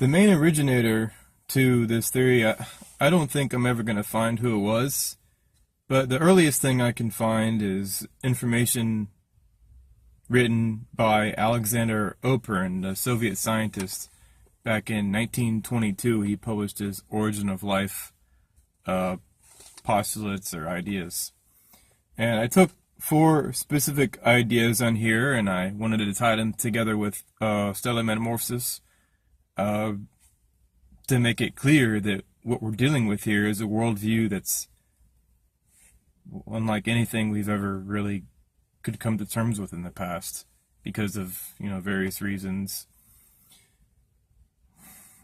The main originator to this theory, I don't think I'm ever going to find who it was, but the earliest thing I can find is information written by Alexander Oparin, a Soviet scientist. Back in 1922, he published his Origin of Life postulates or ideas. And I took four specific ideas on here, and I wanted to tie them together with stellar metamorphosis to make it clear that what we're dealing with here is a worldview that's unlike anything we've ever really could come to terms with in the past because of, various reasons.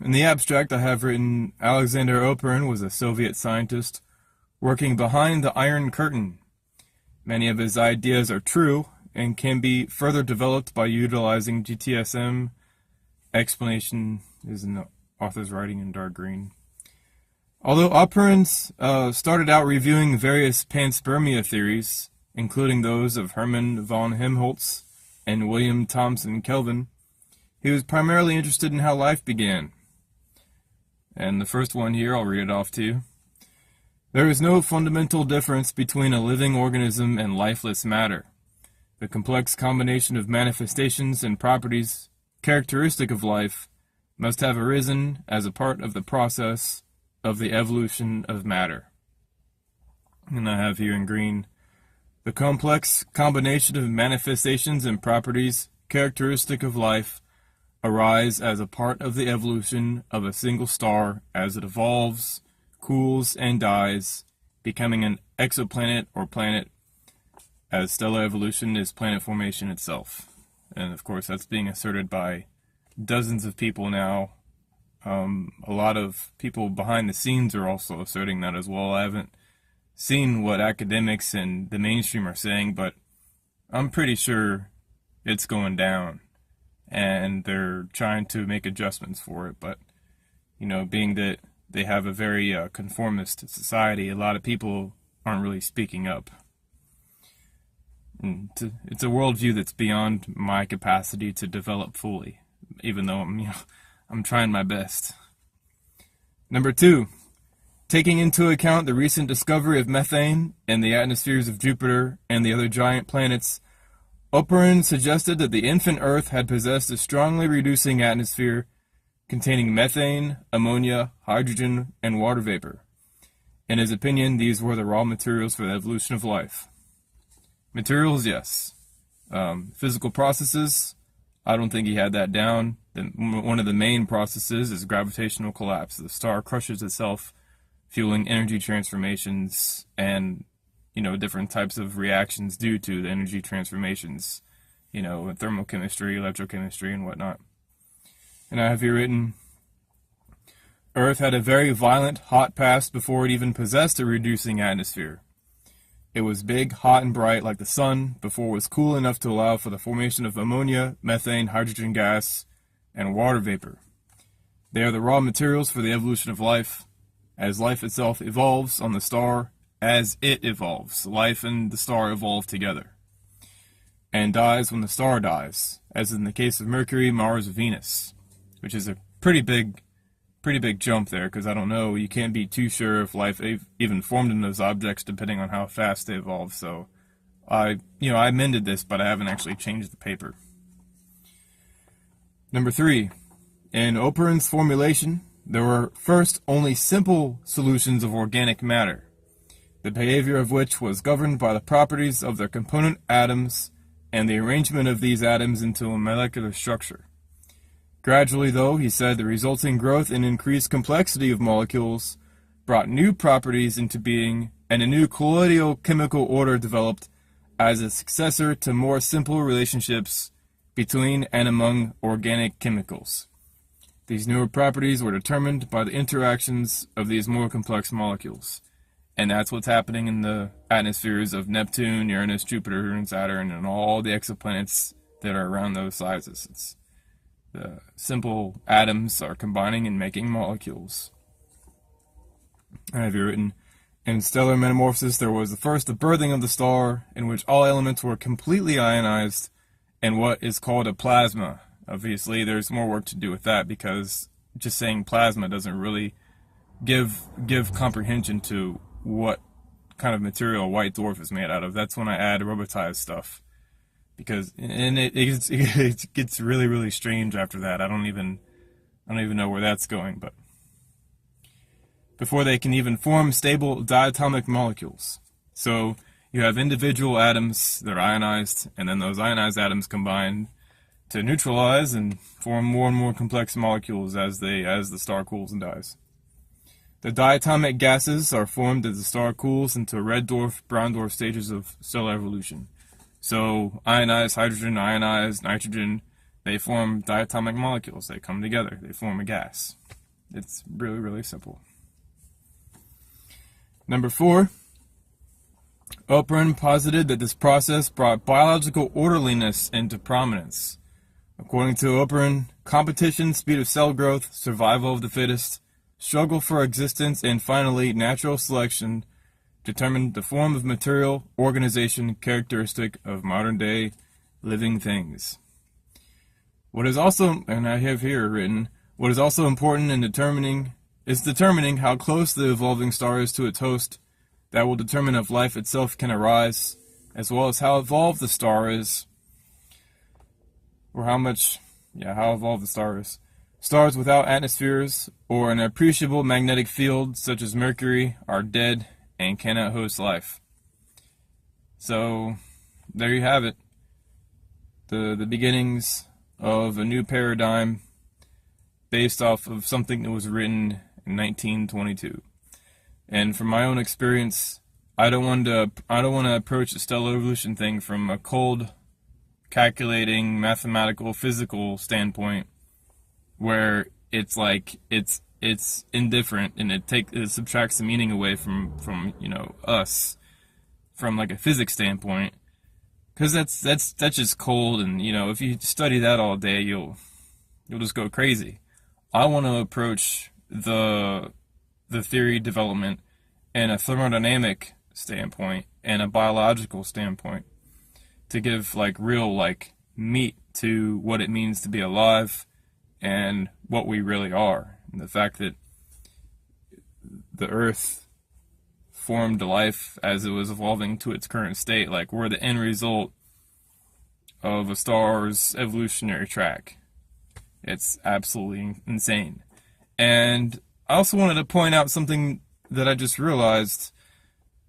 In the abstract, I have written Alexander Oparin was a Soviet scientist working behind the Iron Curtain. Many of his ideas are true and can be further developed by utilizing GTSM. Explanation is in the author's writing in dark green. Although Oparin started out reviewing various panspermia theories, including those of Hermann von Helmholtz and William Thomson Kelvin, he was primarily interested in how life began. And the first one here, I'll read it off to you. There is no fundamental difference between a living organism and lifeless matter. The complex combination of manifestations and properties characteristic of life must have arisen as a part of the process of the evolution of matter. And I have here in green, the complex combination of manifestations and properties characteristic of life arise as a part of the evolution of a single star as it evolves, cools, and dies, becoming an exoplanet or planet, as stellar evolution is planet formation itself. And of course, that's being asserted by dozens of people now. A lot of people behind the scenes are also asserting that as well. I haven't seen what academics and the mainstream are saying, but I'm pretty sure it's going down. And they're trying to make adjustments for it. But, being that they have a very conformist society, a lot of people aren't really speaking up. And it's a worldview that's beyond my capacity to develop fully, even though I'm trying my best. Number 2, taking into account the recent discovery of methane in the atmospheres of Jupiter and the other giant planets, Oparin suggested that the infant Earth had possessed a strongly reducing atmosphere containing methane, ammonia, hydrogen, and water vapor. In his opinion, these were the raw materials for the evolution of life. Materials, yes. Physical processes, I don't think he had that down. One of the main processes is gravitational collapse. The star crushes itself, fueling energy transformations and different types of reactions due to the energy transformations, thermochemistry, electrochemistry, and whatnot. And I have here written, Earth had a very violent, hot past before it even possessed a reducing atmosphere. It was big, hot, and bright like the sun before it was cool enough to allow for the formation of ammonia, methane, hydrogen gas, and water vapor. They are the raw materials for the evolution of life. As life itself evolves on the star, as it evolves, life and the star evolve together, and dies when the star dies, as in the case of Mercury, Mars, Venus, which is a pretty big jump there, because I don't know, you can't be too sure if life even formed in those objects depending on how fast they evolve. So I amended this, but I haven't actually changed the paper. Number 3, in Oparin's formulation, there were first only simple solutions of organic matter, the behavior of which was governed by the properties of their component atoms and the arrangement of these atoms into a molecular structure. Gradually, though, he said, the resulting growth and increased complexity of molecules brought new properties into being, and a new colloidal chemical order developed as a successor to more simple relationships between and among organic chemicals. These newer properties were determined by the interactions of these more complex molecules. And that's what's happening in the atmospheres of Neptune, Uranus, Jupiter, and Saturn, and all the exoplanets that are around those sizes. It's the simple atoms are combining and making molecules. I have here written, in stellar metamorphosis there was first the birthing of the star, in which all elements were completely ionized, and what is called a plasma. Obviously, there's more work to do with that, because just saying plasma doesn't really give comprehension to what kind of material a white dwarf is made out of. That's when I add robotized stuff, because it gets really, really strange after that. I don't even know where that's going. But before they can even form stable diatomic molecules, so you have individual atoms that are ionized, and then those ionized atoms combine to neutralize and form more and more complex molecules as the star cools and dies. The diatomic gases are formed as the star cools into red dwarf, brown dwarf stages of stellar evolution. So ionized hydrogen, ionized nitrogen, they form diatomic molecules. They come together. They form a gas. It's really, really simple. Number 4, Oparin posited that this process brought biological orderliness into prominence. According to Oparin, competition, speed of cell growth, survival of the fittest, struggle for existence, and finally natural selection determined the form of material organization characteristic of modern-day living things. What is also, and I have here written, what is also important in determining how close the evolving star is to its host. That will determine if life itself can arise, as well as how evolved the star is, or how evolved the star is. Stars without atmospheres or an appreciable magnetic field, such as Mercury, are dead and cannot host life. So, there you have it. The beginnings of a new paradigm based off of something that was written in 1922. And from my own experience, I don't want to approach the stellar evolution thing from a cold, calculating, mathematical, physical standpoint, where it's like it's indifferent and it subtracts the meaning away from us, from like a physics standpoint, because that's just cold, and if you study that all day, you'll just go crazy. I want to approach the theory development in a thermodynamic standpoint and a biological standpoint, to give real meat to what it means to be alive and what we really are, and the fact that the Earth formed life as it was evolving to its current state. We're the end result of a star's evolutionary track. It's absolutely insane. And I also wanted to point out something that I just realized.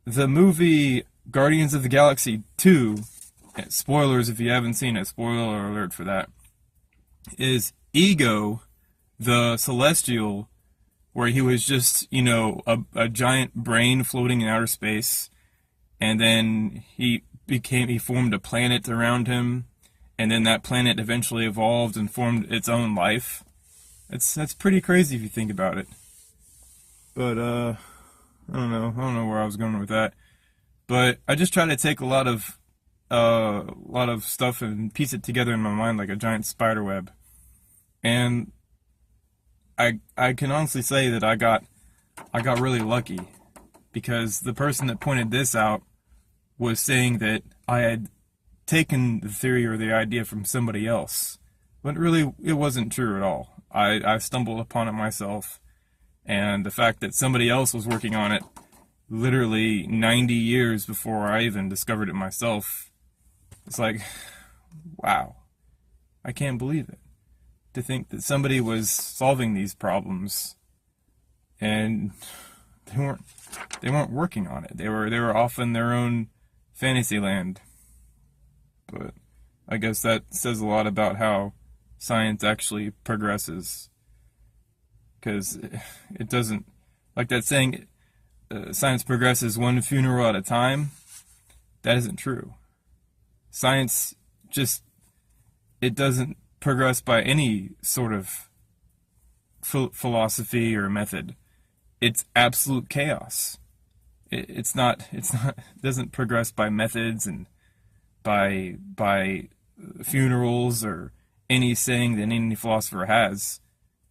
The movie Guardians of the Galaxy 2, spoilers if you haven't seen it, spoiler alert for that, is Ego, the Celestial, where he was just, a giant brain floating in outer space, and then he formed a planet around him, and then that planet eventually evolved and formed its own life. That's pretty crazy if you think about it. But I don't know where I was going with that. But I just try to take a lot of stuff and piece it together in my mind like a giant spider web. And I can honestly say that I got really lucky, because the person that pointed this out was saying that I had taken the theory or the idea from somebody else, but really it wasn't true at all. I stumbled upon it myself, and the fact that somebody else was working on it literally 90 years before I even discovered it myself, it's like, wow, I can't believe it. To think that somebody was solving these problems and they weren't working on it. They were off in their own fantasy land. But I guess that says a lot about how science actually progresses, because it doesn't, like that saying, science progresses one funeral at a time. That isn't true. Science it doesn't progress by any sort of philosophy or method. It's absolute chaos. It doesn't progress by methods and by funerals or any saying that any philosopher has.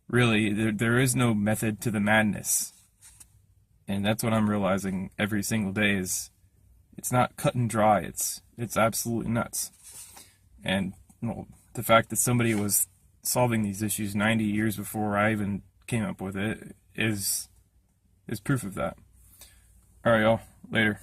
Really, there is no method to the madness. And that's what I'm realizing every single day, is it's not cut and dry. It's absolutely nuts. And the fact that somebody was solving these issues 90 years before I even came up with it is proof of that. All right, y'all. Later.